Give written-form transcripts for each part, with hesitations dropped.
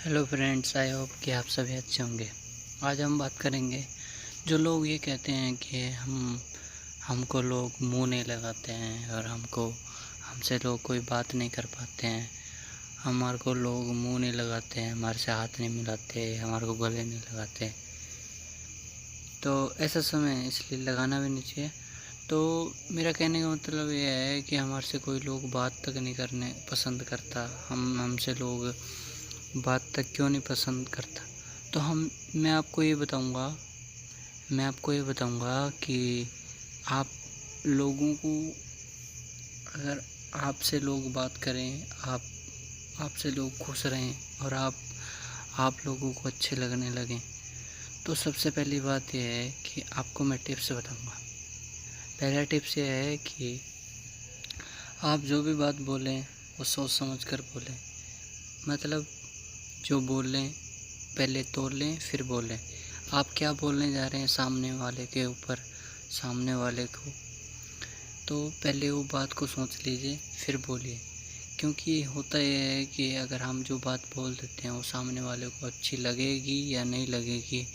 Hello friends, I hope कि आप सभी अच्छे होंगे। आज हम बात करेंगे जो लोग ये कहते हैं कि हमको लोग मुंह नहीं लगाते हैं और हमसे लोग कोई बात नहीं कर पाते हैं। हमारे को लोग मुंह नहीं लगाते हैं, हमारे से हाथ नहीं मिलाते, हमारे को गले नहीं लगाते। तो ऐसा समय इसलिए लगाना भी नहीं चाहिए। तो मेरा कहने का मतलब ये है कि हमारे से कोई लोग बात तक नहीं करने पसंद करता। हमसे लोग बात तक क्यों नहीं पसंद करता। तो हम मैं आपको ये बताऊंगा कि आप लोगों को, अगर आपसे लोग बात करें, आपसे लोग खुश रहें और आप लोगों को अच्छे लगने लगें, तो सबसे पहली बात यह है कि आपको मैं टिप्स बताऊंगा। पहला टिप्स ये है कि आप जो भी बात बोलें वो सोच समझ कर बोलें। मतलब जो बोलें पहले तोल लें फिर बोलें। आप क्या बोलने जा रहे हैं सामने वाले के ऊपर, सामने वाले को, तो पहले वो बात को सोच लीजिए फिर बोलिए। क्योंकि होता यह है कि अगर हम जो बात बोल देते हैं वो सामने वाले को अच्छी लगेगी या नहीं लगेगी,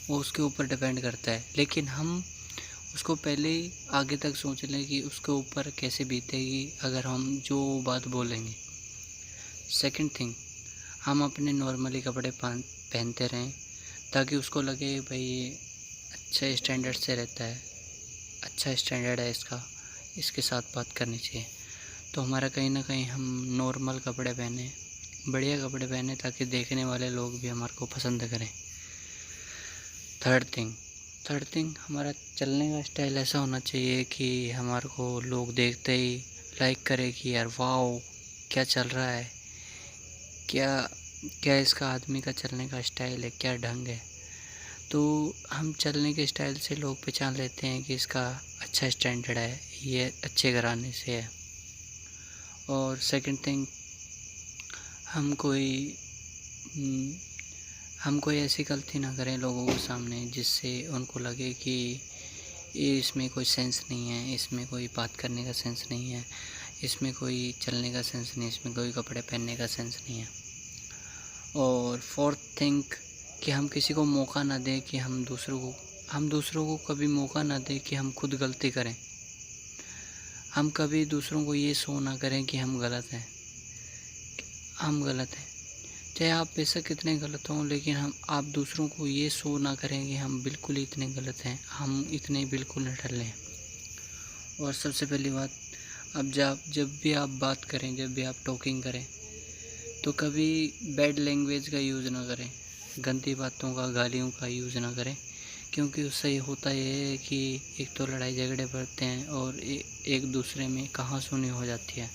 वो उसके ऊपर डिपेंड करता है। लेकिन हम उसको पहले ही आगे तक सोच लें कि उसके ऊपर कैसे बीतेगी अगर हम जो बात बोलेंगे। सेकंड थिंग, हम अपने नॉर्मली कपड़े पहनते रहें ताकि उसको लगे भाई ये अच्छे स्टैंडर्ड से रहता है, अच्छा स्टैंडर्ड है इसका, इसके साथ बात करनी चाहिए। तो हमारा कहीं ना कहीं हम नॉर्मल कपड़े पहने, बढ़िया कपड़े पहने, ताकि देखने वाले लोग भी हमारे को पसंद करें। थर्ड थिंग हमारा चलने का स्टाइल ऐसा होना चाहिए कि हमारे को लोग देखते ही लाइक करे कि यार वाओ, क्या चल रहा है, क्या क्या इसका आदमी का चलने का स्टाइल है, क्या ढंग है। तो हम चलने के स्टाइल से लोग पहचान लेते हैं कि इसका अच्छा स्टैंडर्ड है, ये अच्छे घराने से है। और सेकंड थिंग, हम कोई हम्म, हम कोई ऐसी गलती ना करें लोगों के सामने जिससे उनको लगे कि ये इसमें कोई सेंस नहीं है, इसमें कोई बात करने का सेंस नहीं है, इसमें कोई चलने का सेंस नहीं है, इसमें कोई कपड़े पहनने का सेंस नहीं है। और फोर्थ थिंग, कि हम किसी को मौका ना दें कि हम दूसरों को कभी मौका ना दें कि हम खुद गलती करें। हम कभी दूसरों को ये शो ना करें कि हम गलत हैं। चाहे आप बेशक कितने गलत हों, लेकिन आप दूसरों को ये शो ना करें कि हम बिल्कुल ही इतने गलत हैं, हम इतने बिल्कुल न ठल्ले। और सबसे पहली बात, अब जब भी आप बात करें, जब भी आप टॉकिंग करें, तो कभी बैड लैंग्वेज का यूज़ ना करें, गंदी बातों का, गालियों का यूज़ ना करें। क्योंकि उससे होता ये है कि एक तो लड़ाई झगड़े बढ़ते हैं और एक दूसरे में कहासुनी हो जाती है।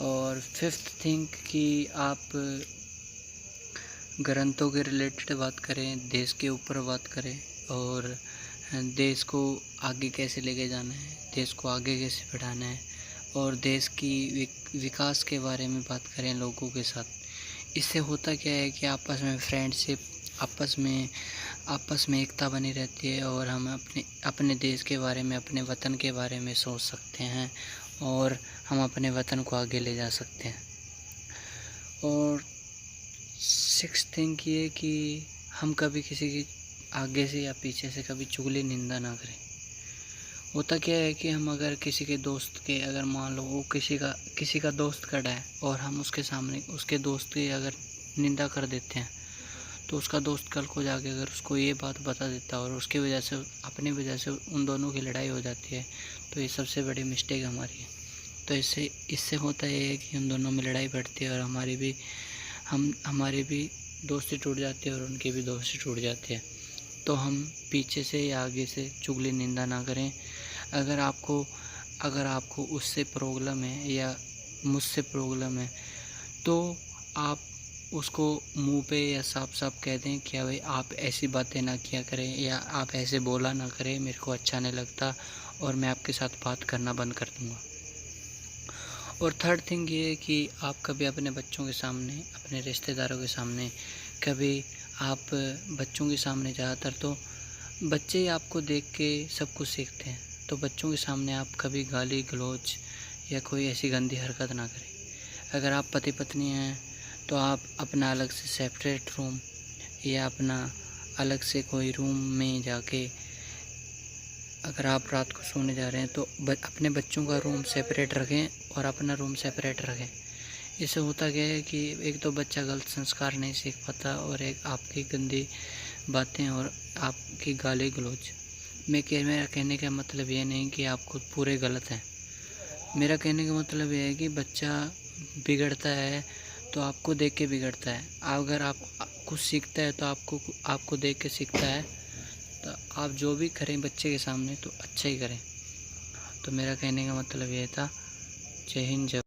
और फिफ्थ थिंग, कि आप ग्रंथों के रिलेटेड बात करें, देश के ऊपर बात करें और देश को आगे कैसे लेके जाना है, देश को आगे कैसे बढ़ाना है और देश की विकास के बारे में बात करें लोगों के साथ। इससे होता क्या है कि आपस में फ्रेंडशिप, आपस में एकता बनी रहती है और हम अपने देश के बारे में, अपने वतन के बारे में सोच सकते हैं और हम अपने वतन को आगे ले जा सकते हैं। और सिक्स थिंग ये कि हम कभी किसी की आगे से या पीछे से कभी चुगली निंदा ना करें। होता क्या है कि हम अगर किसी के दोस्त के, अगर मान लो वो किसी का दोस्त खड़ा है और हम उसके सामने उसके दोस्त की अगर निंदा कर देते हैं, तो उसका दोस्त कल को जाके अगर उसको ये बात बता देता है और उसकी वजह से, अपनी वजह से उन दोनों की लड़ाई हो जाती है, तो ये सबसे बड़ी मिस्टेक हमारी है। तो इससे होता है कि हम दोनों में लड़ाई बढ़ती है और हमारी भी दोस्ती टूट जाती है और उनकी भी दोस्ती टूट जाती है। तो हम पीछे से या आगे से चुगली निंदा ना करें। अगर आपको उससे प्रॉब्लम है या मुझसे प्रॉब्लम है, तो आप उसको मुंह पे या साफ साफ कह दें कि भाई आप ऐसी बातें ना किया करें या आप ऐसे बोला ना करें, मेरे को अच्छा नहीं लगता और मैं आपके साथ बात करना बंद कर दूँगा। और थर्ड थिंग ये है कि आप कभी अपने बच्चों के सामने, अपने रिश्तेदारों के सामने, कभी आप बच्चों के सामने, ज़्यादातर तो बच्चे ही आपको देख के सब कुछ सीखते हैं, तो बच्चों के सामने आप कभी गाली गलौज या कोई ऐसी गंदी हरकत ना करें। अगर आप पति पत्नी हैं तो आप अपना अलग से सेपरेट रूम या अपना अलग से कोई रूम में जाके अगर आप रात को सोने जा रहे हैं तो अपने बच्चों का रूम सेपरेट रखें और अपना रूम सेपरेट रखें। इससे होता क्या है कि एक तो बच्चा गलत संस्कार नहीं सीख पाता और एक आपकी गंदी बातें और आपकी गाली गलौज। मेरा कहने का मतलब ये नहीं कि आप खुद पूरे गलत हैं। मेरा कहने का मतलब ये है कि बच्चा बिगड़ता है तो आपको देख के बिगड़ता है। अगर आप कुछ सीखता है तो आपको देख के सीखता है। तो आप जो भी करें बच्चे के सामने तो अच्छा ही करें। तो मेरा कहने का मतलब ये था। जय हिंद, जय